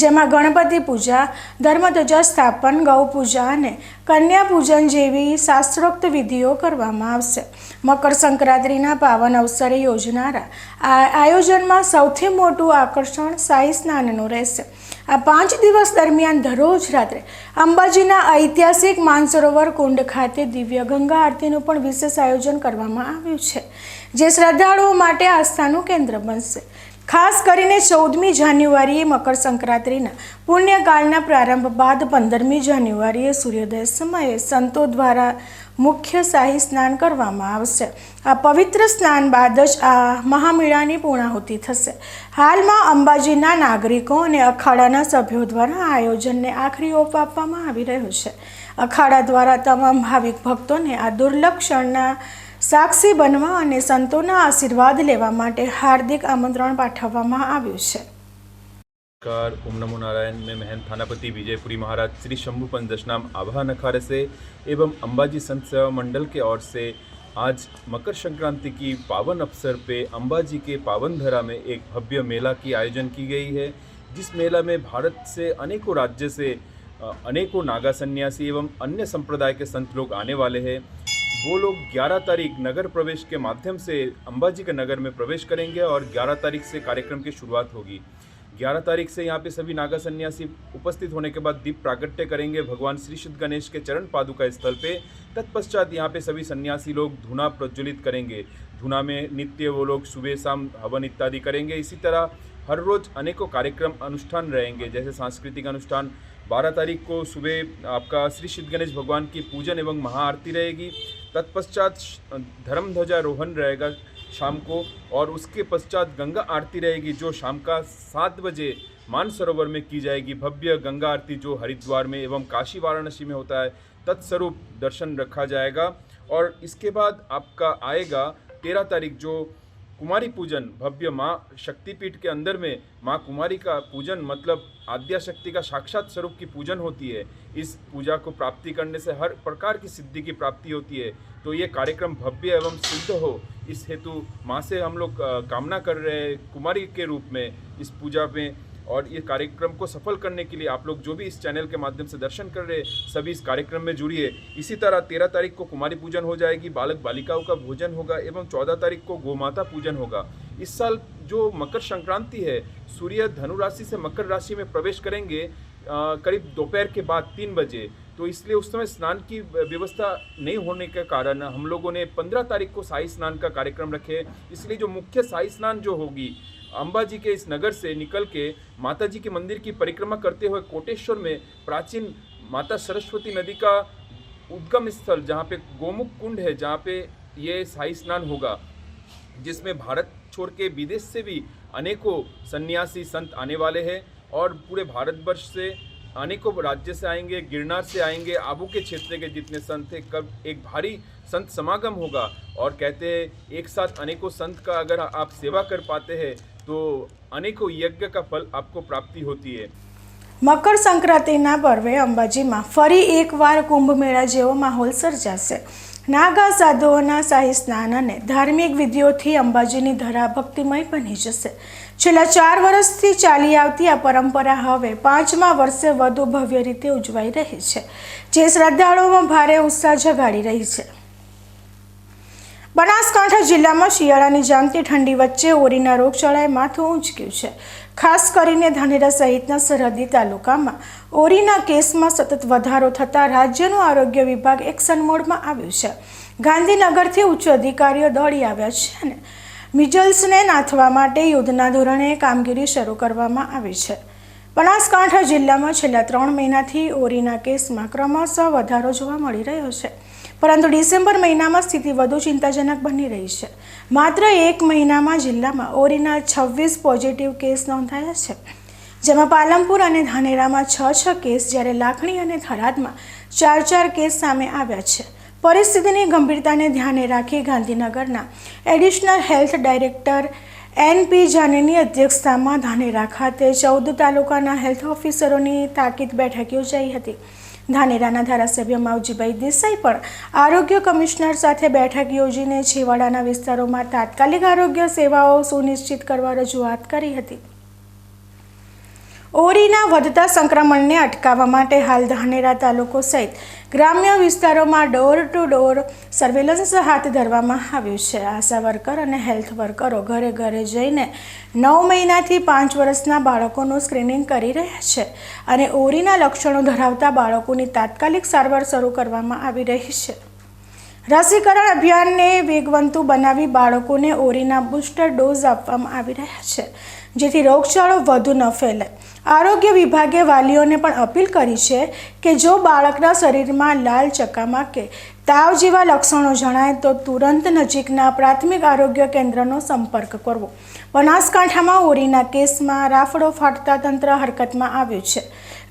જેમાં ગણપતિ પૂજા, ધર્મધ્વજા સ્થાપન, ગૌ પૂજા અને કન્યા પૂજન જેવી શાસ્ત્રોક્ત વિધિઓ કરવામાં આવશે. મકર સંક્રાંતિના પાવન અવસરે યોજનારા આ આયોજનમાં સૌથી મોટું આકર્ષણ શાહી સ્નાનનું રહેશે. આ 5 દિવસ દરમિયાન દરરોજ રાત્રે અંબાજીના ઐતિહાસિક માનસરોવર કુંડ ખાતે દિવ્ય ગંગા આરતીનું પણ વિશેષ આયોજન કરવામાં આવ્યું છે, જે શ્રદ્ધાળુઓ માટે આસ્થાનું કેન્દ્ર બનશે. ખાસ કરીને 14મી જાન્યુઆરીએ મકર સંક્રાંતિના પુણ્યકાળના પ્રારંભ બાદ 15મી જાન્યુઆરીએ સૂર્યોદય સમયે સંતો દ્વારા મુખ્ય શાહી સ્નાન કરવામાં આવશે. આ પવિત્ર સ્નાન બાદ જ આ મહામેળાની પૂર્ણાહુતિ થશે. હાલમાં અંબાજીના નાગરિકો અને અખાડાના સભ્યો દ્વારા આ આયોજનને આખરી ઓપ આપવામાં આવી રહ્યો છે. અખાડા દ્વારા તમામ ભાવિક ભક્તોને આ દુર્લભ ક્ષણના સાક્ષી બનવા અને સંતોના આશીર્વાદ લેવા માટે हार्दिक आमंत्रण पाठवવામાં આવ્યું છે. ओम नमो नारायण। मैं महंत थानापति विजयपुरी महाराज श्री शंभु पंचदशनाम आवाहन अखाड़े से एवं अंबाजी संत सेवा मंडल के ओर से आज मकर संक्रांति की पावन अवसर पे अंबाजी के पावन धरा में एक भव्य मेला की आयोजन की गई है, जिस मेला में भारत से अनेकों राज्य से अनेकों नागा सन्यासी एवं अन्य संप्रदाय के संत लोग आने वाले हैं। वो लोग 11 तारीख नगर प्रवेश के माध्यम से अंबाजी के नगर में प्रवेश करेंगे और 11 तारीख से कार्यक्रम की शुरुआत होगी। 11 तारीख से यहाँ पे सभी नागा सन्यासी उपस्थित होने के बाद दीप प्रागट्य करेंगे भगवान श्री सिद्ध गणेश के चरण पादुका स्थल पे। तत्पश्चात यहाँ पे सभी सन्यासी लोग धूना प्रज्वलित करेंगे। धूना में नित्य वो लोग सुबह शाम हवन इत्यादि करेंगे। इसी तरह हर रोज़ अनेकों कार्यक्रम अनुष्ठान रहेंगे, जैसे सांस्कृतिक अनुष्ठान 12 तारीख को सुबह आपका श्री सिद्ध गणेश भगवान की पूजन एवं महाआरती रहेगी। तत्पश्चात धर्मध्वजारोहण रहेगा शाम को, और उसके पश्चात गंगा आरती रहेगी जो शाम का 7 बजे मानसरोवर में की जाएगी। भव्य गंगा आरती जो हरिद्वार में एवं काशी वाराणसी में होता है, तत्स्वरूप दर्शन रखा जाएगा। और इसके बाद आपका आएगा 13 तारीख जो कुमारी पूजन, भव्य माँ शक्तिपीठ के अंदर में माँ कुमारी का पूजन, मतलब आद्या शक्ति का साक्षात स्वरूप की पूजन होती है। इस पूजा को प्राप्ति करने से हर प्रकार की सिद्धि की प्राप्ति होती है। तो ये कार्यक्रम भव्य एवं सिद्ध हो, इस हेतु माँ से हम लोग कामना कर रहे हैं कुमारी के रूप में इस पूजा में। और ये कार्यक्रम को सफल करने के लिए आप लोग जो भी इस चैनल के माध्यम से दर्शन कर रहे हैं, सभी इस कार्यक्रम में जुड़िए। इसी तरह 13 तारीख को कुमारी पूजन हो जाएगी, बालक बालिकाओं का भोजन होगा एवं 14 तारीख को गोमाता पूजन होगा। इस साल जो मकर संक्रांति है, सूर्य धनु राशि से मकर राशि में प्रवेश करेंगे करीब दोपहर के बाद 3 बजे, तो इसलिए उस समय स्नान की व्यवस्था नहीं होने के कारण हम लोगों ने 15 तारीख को शाही स्नान का कार्यक्रम रखे। इसलिए जो मुख्य शाही स्नान जो होगी, अंबाजी के इस नगर से निकल के माता जी के मंदिर की परिक्रमा करते हुए कोटेश्वर में प्राचीन माता सरस्वती नदी का उद्गम स्थल, जहाँ पे गोमुख कुंड है, जहाँ पे ये शाही स्नान होगा, जिसमें भारत छोड़ के विदेश से भी अनेकों सन्यासी संत आने वाले हैं और पूरे भारतवर्ष से अनेकों राज्य से आएंगे, गिरनार से आएंगे, आबू के क्षेत्र के जितने संत थे, कब एक भारी संत समागम होगा। और कहते हैं एक साथ अनेकों संत का अगर आप सेवा कर पाते हैं तो अनेकों यज्ञ का फल आपको प्राप्ति होती है। मकर संक्रांतिना पर्वे अंबाजीमां फरी एकवार कुंभ मेळा जेवो माहोल सर्जाशे। नागा साधुओना शाही स्नान अने धार्मिक विधिओथी अंबाजीनी धरा भक्तिमय बनी जशे। छेल्ला 4 वर्षथी चाली आवती आ परंपरा हवे 5मा वर्षे वधु भव्य रीते उजवाई रही छे, जे श्रद्धाळुओमां भारे उत्साह जगाड़ी रही छे। बनासकांठा जिल्लामां શિયાળાની જામતી ઠંડી વચ્ચે ઓરીના રોગચાળાએ માથું ઊંચક્યું છે। ખાસ કરીને ધાનેરા સહિતના સરહદી તાલુકામાં ઓરીના કેસમાં સતત વધારો થતાં રાજ્યનું આરોગ્ય વિભાગ એક્શન મોડમાં આવ્યું છે। ગાંધીનગરથી ઉચ્ચ અધિકારીઓ દોડી આવ્યા છે અને મિઝલ્સને નાથવા માટે યુદ્ધના ધોરણે કામગીરી શરૂ કરવામાં આવી છે। બનાસકાંઠા जिल्लामां છેલ્લા 3 મહિનાથી ઓરીના કેસમાં ક્રમશઃ વધારો જોવા મળી રહ્યો છે, પરંતુ ડિસેમ્બર મહિનામાં સ્થિતિ વધુ ચિંતાજનક બની રહી છે। માત્ર 1 મહિનામાં જિલ્લામાં ઓરીના 26 પોઝિટિવ કેસ નોંધાયા છે, જેમાં પાલનપુર અને ધાનેરામાં 6 કેસ, જ્યારે લાખણી અને થરાદમાં 4 કેસ સામે આવ્યા છે। પરિસ્થિતિની ગંભીરતાને ધ્યાને રાખી ગાંધીનગરના એડિશનલ હેલ્થ ડાયરેક્ટર એનપી જાનીની અધ્યક્ષતામાં ધાનેરા ખાતે 14 તાલુકાના હેલ્થ ઓફિસરોની તાકીદ બેઠક યોજાઈ હતી. ધાનેરાના ધારાસભ્ય માવજીભાઈ દેસાઈ પણ આરોગ્ય કમિશનર સાથે બેઠક યોજીને છેવાડાના વિસ્તારોમાં તાત્કાલિક આરોગ્ય સેવાઓ સુનિશ્ચિત કરવા રજૂઆત કરી હતી. ઓરીના વધતા સંક્રમણને અટકાવવા માટે હાલ ધાનેરા તાલુકો સહિત ગ્રામ્ય વિસ્તારોમાં ડોર ટુ ડોર સર્વેલન્સ હાથ ધરવામાં આવ્યું છે. આશા વર્કર અને હેલ્થ વર્કરો ઘરે ઘરે જઈને 9 મહિનાથી 5 વર્ષના બાળકોનું સ્ક્રીનિંગ કરી રહ્યા છે અને ઓરીના લક્ષણો ધરાવતા બાળકોની તાત્કાલિક સારવાર શરૂ કરવામાં આવી રહી છે. રસીકરણ અભિયાનને વેગવંતુ બનાવી બાળકોને ઓરીના બૂસ્ટર ડોઝ આપવામાં આવી રહ્યા છે, જેથી રોગચાળો વધુ ન ફેલાય. આરોગ્ય વિભાગે વાલીઓને પણ અપીલ કરી છે કે જો બાળકના શરીરમાં લાલ ચકામા કે તાવ જેવા લક્ષણો જણાય તો તુરંત નજીકના પ્રાથમિક આરોગ્ય કેન્દ્રનો સંપર્ક કરવો. બનાસકાંઠામાં ઓરીના કેસમાં રાફડો ફાટતા તંત્ર હરકતમાં આવ્યું છે.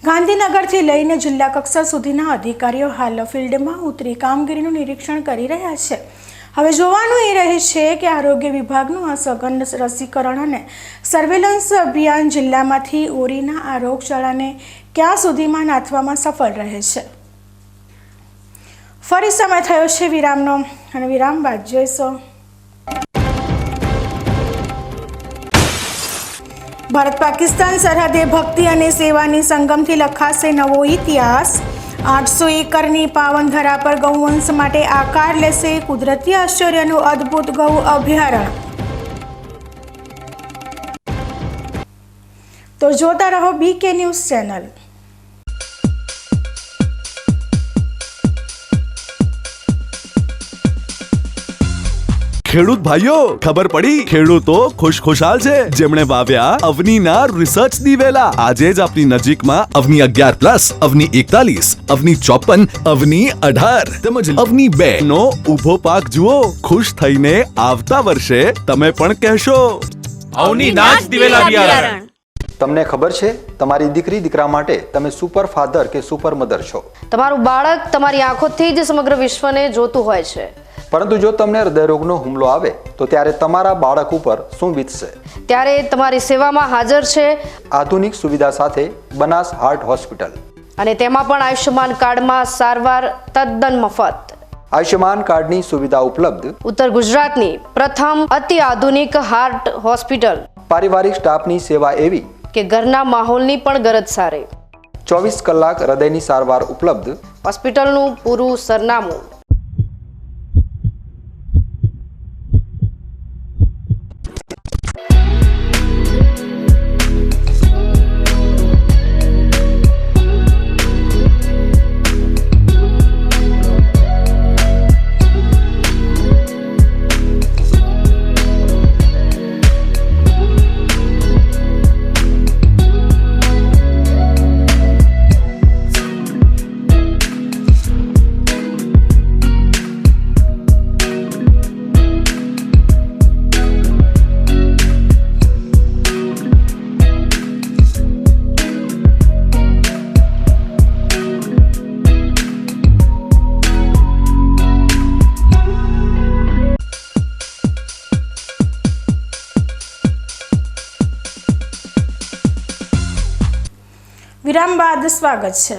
ગાંધીનગરથી લઈને જિલ્લા કક્ષા સુધીના અધિકારીઓ હાલ ફિલ્ડમાં ઉતરી કામગીરીનું નિરીક્ષણ કરી રહ્યા છે. હવે જોવાનું એ રહે છે કે આરોગ્ય વિભાગનું આ સઘન રસીકરણ અને સર્વેલન્સ અભિયાન જિલ્લામાંથી ઓરીના આ રોગચાળાને ક્યાં સુધીમાં નાથવામાં સફળ રહે છે. ફરી સમય થયો છે વિરામનો અને વિરામ બાદ જોઈશું. ભારત પાકિસ્તાન સરહદે ભક્તિ અને સેવાની સંગમથી લખાશે નવો ઇતિહાસ. 800 એકરની પાવન ધરા પર ગૌવંશ માટે આકાર લેશે કુદરતી આશ્ચર્યનું અદ્ભુત ગૌ અભયારણ્ય. તો જોતા રહો BK ન્યૂઝ ચેનલ. ખેડૂત ભાઈઓ, ખબર પડી? ખેડૂતો ખુશખુશાલ છે જેમણે વાવ્યા અવનીના રિસર્ચ દિવેલા. આજે જ આપની નજીકમાં અવની 11+, અવની 41, અવની 54, અવની 18 તેમજ અવની 2 નો ઊભો પાક જુઓ. ખુશ થઈને આવતા વર્ષે તમે પણ કહેશો અવનીના જ દિવેલા બિયારણ. તમને ખબર છે તમારી દીકરી દીકરા માટે તમે સુપર ફાધર કે સુપર મધર છો. તમારું બાળક તમારી આંખોથી જ સમગ્ર વિશ્વને જોતું હોય છે. પરંતુ જો તમને હૃદયરોગનો હુમલો આવે તો ત્યારે તમારા બાળક ઉપર શું વીતશે? ત્યારે તમારી સેવામાં હાજર છે આધુનિક સુવિધા સાથે બનાસ હાર્ટ હોસ્પિટલ, અને તેમાં પણ આયુષ્યમાન કાર્ડમાં સારવાર તદ્દન મફત. આયુષ્યમાન કાર્ડની સુવિધા ઉપલબ્ધ. ઉત્તર ગુજરાતની પ્રથમ અતિ આધુનિક હાર્ટ હોસ્પિટલ. પારિવારિક સ્ટાફની સેવા એવી કે ઘરના માહોલની પણ ગરજ સારે. 24 કલાક હૃદયની સારવાર ઉપલબ્ધ. હોસ્પિટલનું પૂરું સરનામું: વિરામ બાદ સ્વાગત છે.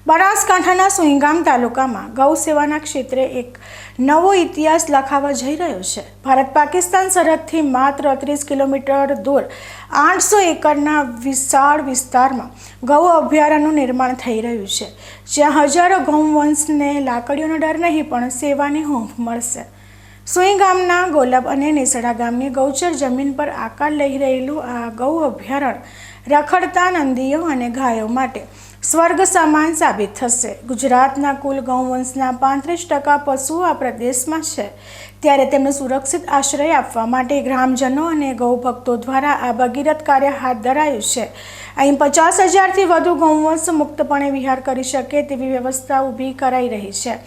બનાસકાંઠાના સુઈગામ તાલુકામાં ગૌ સેવાના ક્ષેત્રે એક નવો ઇતિહાસ લખાવા જઈ રહ્યો છે. ભારત પાકિસ્તાન સરહદથી માત્ર 30 કિલોમીટર દૂર 800 એકરના વિશાળ વિસ્તારમાં ગૌ અભયારણ્યનું નિર્માણ થઈ રહ્યું છે, જ્યાં હજારો ગૌવંશને લાકડીઓનો ડર નહીં પણ સેવાની હૂંફ મળશે. સુઈગામના ગોલબ અને નેસડા ગામની ગૌચર જમીન પર આકાર લઈ રહેલું આ ગૌ અભયારણ્ય રખડતા નંદીઓ અને ગાયો માટે સ્વર્ગ સમાન સાબિત થશે. ગુજરાતના કુલ ગૌવંશના 35% પશુઓ આ પ્રદેશમાં છે, ત્યારે તેમને સુરક્ષિત આશ્રય આપવા માટે ગ્રામજનો અને ગૌભક્તો દ્વારા આ ભગીરથ કાર્ય હાથ ધરાયું છે. અહીં 50,000થી વધુ ગૌવંશ મુક્તપણે વિહાર કરી શકે તેવી વ્યવસ્થા ઊભી કરાઈ રહી છે.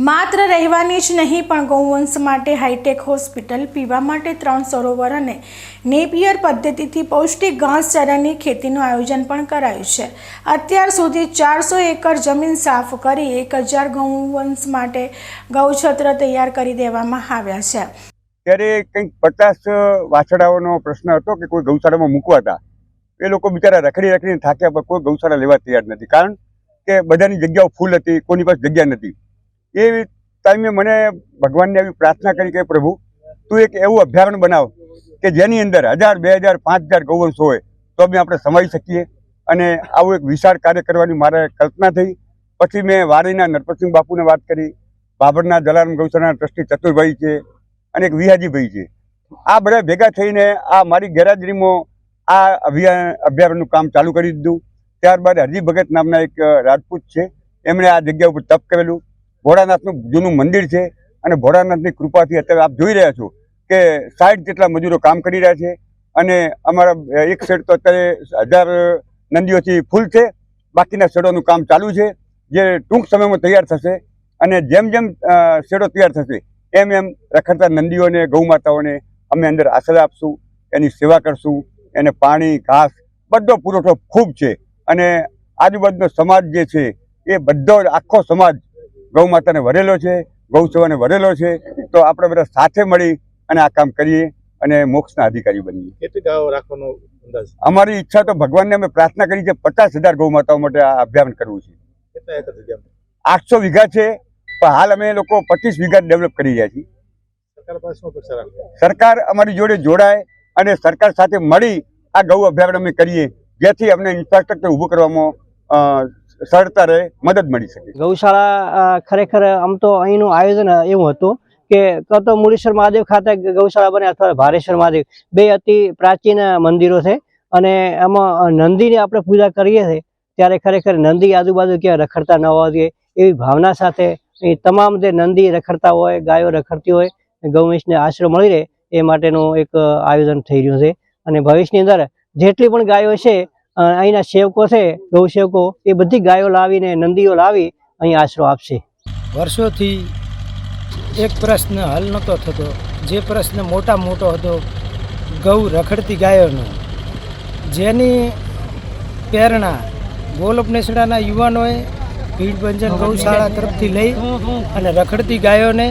માત્ર રહેવાની જ નહીં પણ ગૌવંશ માટે હાઈટેક હોસ્પિટલ, પીવા માટે 3 સરોવર અને નેપિયર પદ્ધતિથી પૌષ્ટિક ઘાસચારાની ખેતીનું આયોજન પણ કરાયું છે. અત્યાર સુધી 400 એકર જમીન સાફ કરી 1000 ગૌવંશ માટે ગૌછત્ર તૈયાર કરી દેવામાં આવ્યા છે. ત્યારે કંઈક 50 વાછડાઓનો પ્રશ્ન હતો કે કોઈ ગૌશાળામાં મૂકવા હતા. એ લોકો બિચારા રખડીને થાક્યા, પણ કોઈ ગૌશાળા લેવા તૈયાર નથી, કારણ કે બધાની જગ્યાઓ ફૂલ હતી, કોઈની પાસે જગ્યા નથી. એ ટાઈમે મને ભગવાનને એવી પ્રાર્થના કરી કે પ્રભુ તું એક એવું અભયારણ્ય બનાવ કે જેની અંદર 1000, 2000, 5000 ગૌવંશો હોય તો બી આપણે સમાવી શકીએ. અને આવું એક વિશાળ કાર્ય કરવાની મારે કલ્પના થઈ. પછી મેં વાડીના નરપતસિંહ બાપુને વાત કરી, બાબરના જલારામ ગૌશાળાના ટ્રસ્ટી ચતુરભાઈ છે અને એક વિહાજીભાઈ છે. આ બધા ભેગા થઈને આ મારી ગેરહાજરીમાં આ અભયારણ્યનું કામ ચાલુ કરી દીધું. ત્યારબાદ હરજી ભગત નામના એક રાજપૂત છે, એમણે આ જગ્યા ઉપર તપ કરેલું. ભોળાનાથનું જૂનું મંદિર છે અને ભોળાનાથની કૃપાથી અત્યારે આપ જોઈ રહ્યા છો કે 60 જેટલા મજૂરો કામ કરી રહ્યા છે. અને અમારા એક શેડ તો અત્યારે 1000 નંદીઓથી ફૂલ છે, બાકીના શેડોનું કામ ચાલુ છે, જે ટૂંક સમયમાં તૈયાર થશે. અને જેમ જેમ શેડો તૈયાર થશે એમ એમ રખડતા નંદીઓને, ગૌ માતાઓને અમે અંદર આશ્રય આપશું, એની સેવા કરશું, એને પાણી, ઘાસ બધો પુરવઠો ખૂબ છે. અને આજુબાજુનો સમાજ જે છે એ બધો આખો સમાજ ગૌ માતાને વરેલો છે, ગૌ સેવાને વરેલો છે. તો આપણે બધા સાથે મળી અને આ કામ કરીએ અને મોક્ષના અધિકારી બનીએ. કેટલી ગાયો રાખવાનો અંદાજ? અમારી ઈચ્છા તો ભગવાનને અમે પ્રાર્થના કરી છે 50,000 ગૌ માતાઓ માટે આ અભિયાન કરવું છે. કેટલા એકર જગ્યા? 800 વીઘા છે, પણ હાલ અમે લોકો 25 વીઘા ડેવલપ કરી રહ્યા છીએ. સરકાર પાસે શું અપેક્ષા રાખો? સરકાર અમારી જોડે જોડાય અને સરકાર સાથે મળી આ ગૌ અભયારણ્ય અમે કરીએ, જેથી અમને ઇન્ફ્રાસ્ટ્રક્ચર ઊભું કરવામાં સરળતા રહે, મદદ મળી શકે. ગૌશાળા ખરેખર આમ તો અહીંનું આયોજન એવું હતું કે કાં તો મુરીશ્વર મહાદેવ ખાતે ગૌશાળા બને અથવા ભારેશ્વર મહાદેવ, બે અતિ પ્રાચીન મંદિરો છે. અને એમાં નંદીની આપણે પૂજા કરીએ છીએ ત્યારે ખરેખર નંદી આજુબાજુ ક્યાં રખડતા ન હોવા જોઈએ એવી ભાવના સાથે એ તમામ જે નંદી રખડતા હોય, ગાયો રખડતી હોય, ગૌવંશને આશરો મળી રહે એ માટેનું એક આયોજન થઈ રહ્યું છે. અને ભવિષ્યની અંદર જેટલી પણ ગાયો છે, અહીંના સેવકો છે, ગૌ સેવકો, એ બધી ગાયો લાવીને, નંદીઓ લાવી અહીં આશરો આપશે. વર્ષોથી એક પ્રશ્ન હલ નહોતો થતો, જે પ્રશ્ન મોટો હતો ગૌ રખડતી ગાયોનો, જેની પ્રેરણા ગોલોપનેસડાના યુવાનોએ ભીડભંજન ગૌશાળા તરફથી લઈ અને રખડતી ગાયોને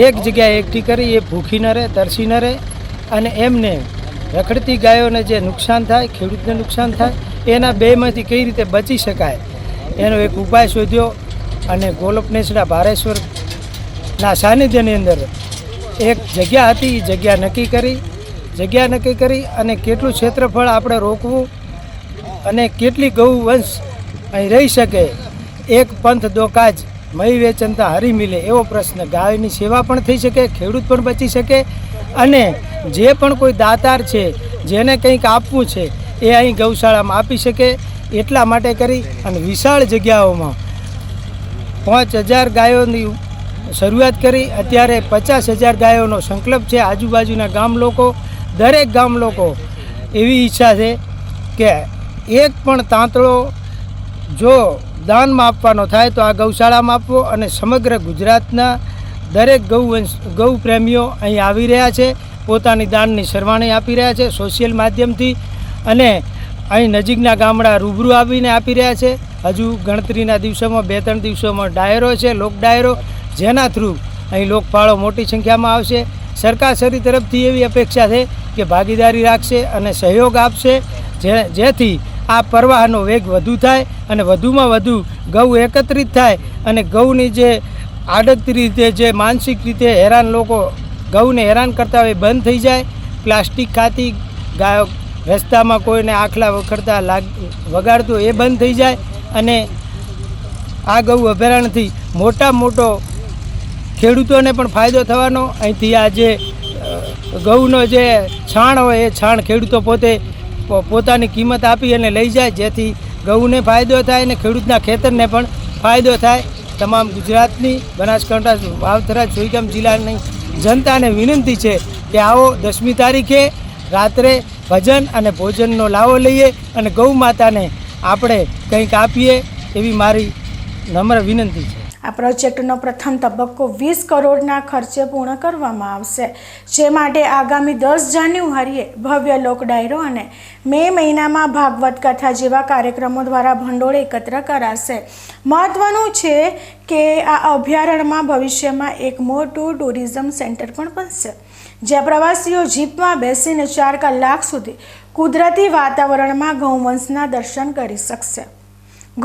એક જગ્યાએ એકઠી કરી, એ ભૂખી ન રહે, તરસી ન રહે. અને એમને રખડતી ગાયોને જે નુકસાન થાય, ખેડૂતને નુકસાન થાય, એના બેમાંથી કઈ રીતે બચી શકાય એનો એક ઉપાય શોધ્યો. અને ગોલોપનેસડા ભારેશ્વરના સાનિધ્યની અંદર એક જગ્યા હતી, એ જગ્યા નક્કી કરી અને કેટલું ક્ષેત્રફળ આપણે રોકવું અને કેટલી ગૌવંશ અહીં રહી શકે, એક પંથ દો કાજ મહી વેચનતા હરી મિલે એવો પ્રશ્ન. ગાયની સેવા પણ થઈ શકે, ખેડૂત પણ બચી શકે, અને જે પણ કોઈ દાતાર છે જેને કંઈક આપવું છે એ અહીં ગૌશાળામાં આપી શકે. એટલા માટે કરી અને વિશાળ જગ્યાઓમાં 5000 ગાયોની શરૂઆત કરી. અત્યારે 50,000 ગાયોનો સંકલ્પ છે. આજુબાજુના ગામ લોકો, દરેક ગામ લોકો એવી ઈચ્છા છે કે એક પણ તાંતળો જો દાનમાં આપવાનો થાય તો આ ગૌશાળામાં આપવો. અને સમગ્ર ગુજરાતના દરેક ગૌ પ્રેમીઓ અહીં આવી રહ્યા છે, પોતાની દાનની સરવાણી આપી રહ્યા છે સોશિયલ માધ્યમથી. અને અહીં નજીકના ગામડા રૂબરૂ આવીને આપી રહ્યા છે. હજુ ગણતરીના દિવસોમાં 2-3 દિવસોમાં ડાયરો છે, લોક ડાયરો, જેના થ્રુ અહીં લોકફાળો મોટી સંખ્યામાં આવશે. સરકારશ્રી તરફથી એવી અપેક્ષા છે કે ભાગીદારી રાખશે અને સહયોગ આપશે, જેથી આ પ્રવાહનો વેગ વધુ થાય અને વધુમાં વધુ ગૌ એકત્રિત થાય. અને ગૌની જે આડકતી રીતે, જે માનસિક રીતે હેરાન લોકો ગૌને હેરાન કરતા હોય બંધ થઈ જાય. પ્લાસ્ટિક ખાતી ગાયો રસ્તામાં કોઈને આખલા વખડતા વગાડતું એ બંધ થઈ જાય. અને આ ગૌ અભયારણ્યથી મોટો ખેડૂતોને પણ ફાયદો થવાનો. અહીંથી આ જે ગૌનો જે છાણ હોય એ છાણ ખેડૂતો પોતાની કિંમત આપી અને લઈ જાય, જેથી ગૌને ફાયદો થાય અને ખેડૂતના ખેતરને પણ ફાયદો થાય. તમામ ગુજરાતની, બનાસકાંઠા, વાવથરા, જોઈગામ જિલ્લાની જનતાને વિનંતી છે કે આવો 10મી તારીખે રાત્રે ભજન અને ભોજનનો લાવો લઈએ અને ગૌ માતાને આપણે કંઈક આપીએ એવી મારી નમ્ર વિનંતી છે. આ પ્રોજેક્ટનો પ્રથમ તબક્કો 20 કરોડના ખર્ચે પૂર્ણ કરવામાં આવશે, જે માટે આગામી 10 જાન્યુઆરીએ ભવ્ય લોક ડાયરો અને મે મહિનામાં ભાગવત કથા જેવા કાર્યક્રમો દ્વારા ભંડોળ એકત્ર કરાશે. મહત્વનું છે કે આ અભયારણ્યમાં ભવિષ્યમાં એક મોટું ટુરિઝમ સેન્ટર પણ બનશે. જ્યાં પ્રવાસીઓ જીપમાં બેસીને 4 કલાક સુધી કુદરતી વાતાવરણમાં ગૌવંશના દર્શન કરી શકશે.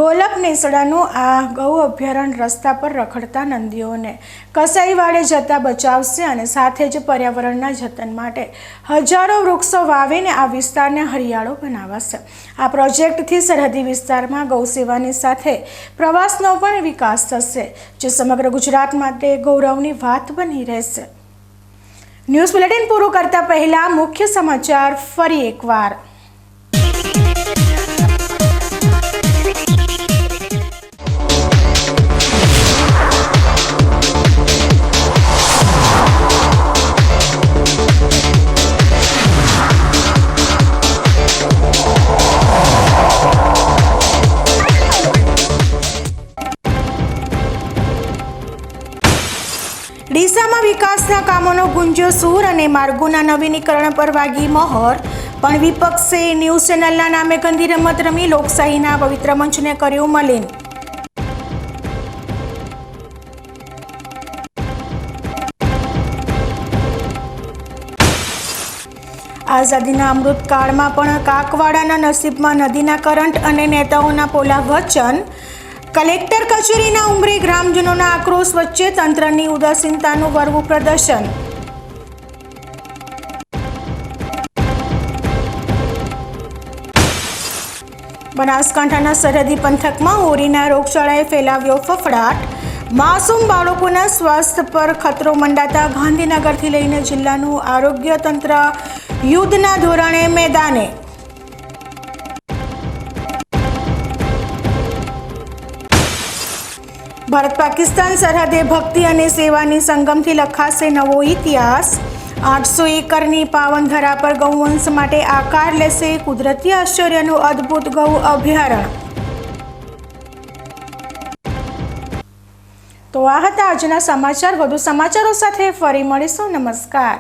ગોલક નેસડાનું આ ગૌ અભયારણ્ય રસ્તા પર રખડતા નંદીઓને કસાઈવાડે જતા બચાવશે અને સાથે જ પર્યાવરણના જતન માટે હજારો વૃક્ષો વાવીને આ વિસ્તારને હરિયાળો બનાવશે. આ પ્રોજેક્ટથી સરહદી વિસ્તારમાં ગૌસેવાની સાથે પ્રવાસનો પણ વિકાસ થશે, જે સમગ્ર ગુજરાત માટે ગૌરવની વાત બની રહેશે. ન્યૂઝ બુલેટિન પૂરું કરતા પહેલા મુખ્ય સમાચાર ફરી એકવાર. ડીસામાં વિકાસના કામોનો ગુંજ્યો સૂર અને માર્ગોના નવીનીકરણ પર વાગી મહોર. પણ વિપક્ષે ન્યૂઝ ચેનલના નામે ગંદી રમત રમી લોકશાહીના પવિત્ર મંચને કર્યું મલિન. આઝાદીના અમૃતકાળમાં પણ કાકવાડાના નસીબમાં નદીના કરંટ અને નેતાઓના પોલા વચન. કલેક્ટર કચેરીના ઉંબરે ગ્રામજનોના આક્રોશ વચ્ચે તંત્રની ઉદાસીનતાનું વરવું પ્રદર્શન. બનાસકાંઠાના સરહદી પંથકમાં હોરીના રોગચાળાએ ફેલાવ્યો ફફડાટ. માસૂમ બાળકોના સ્વાસ્થ્ય પર ખતરો મંડાતા ગાંધીનગરથી લઈને જિલ્લાનું આરોગ્ય તંત્ર યુદ્ધના ધોરણે મેદાને. ભારત પાકિસ્તાન સરહદે ભક્તિ અને સેવાની સંગમથી લખાશે નવો ઇતિહાસ. 800 એકરની પાવન ધરા પર ગૌવંશ માટે આકાર લેશે કુદરતી આશ્ચર્યનું અદ્ભુત ગૌ અભયારણ્ય. તો આ હતા આજના સમાચાર. વધુ સમાચારો સાથે ફરી મળીશું. નમસ્કાર.